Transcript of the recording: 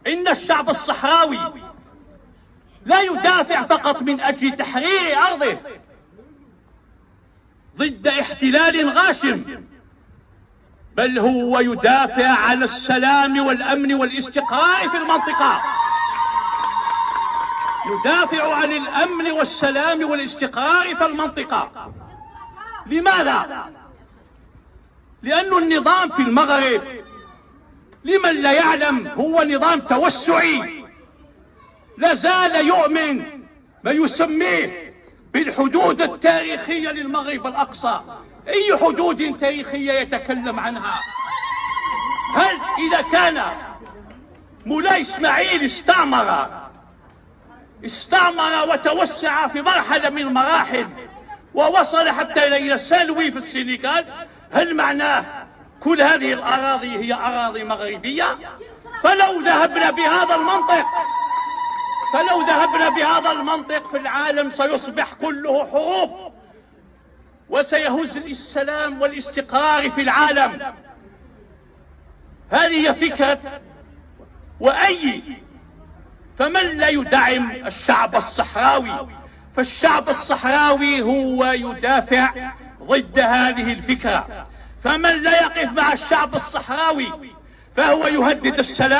إن الشعب الصحراوي لا يدافع فقط من أجل تحرير أرضه ضد احتلال غاشم، بل هو يدافع عن السلام والأمن والاستقرار في المنطقة. يدافع عن الأمن والسلام والاستقرار في المنطقة. لماذا؟ لأن النظام في المغرب، لمن لا يعلم، هو نظام توسعي، لا زال يؤمن ما يسميه بالحدود التاريخية للمغرب الأقصى. أي حدود تاريخية يتكلم عنها؟ هل إذا كان مولاي إسماعيل استعمر وتوسع في مرحلة من المراحل ووصل حتى إلى سالوي في السنغال، هل معناه كل هذه الأراضي هي أراضي مغربية؟ فلو ذهبنا بهذا المنطق في العالم سيصبح كله حروب، وسيهز السلام والاستقرار في العالم. هذه فكرة فمن لا يدعم الشعب الصحراوي، فالشعب الصحراوي هو يدافع ضد هذه الفكرة. فمن لا يقف مع الشعب الصحراوي فهو يهدد السلام.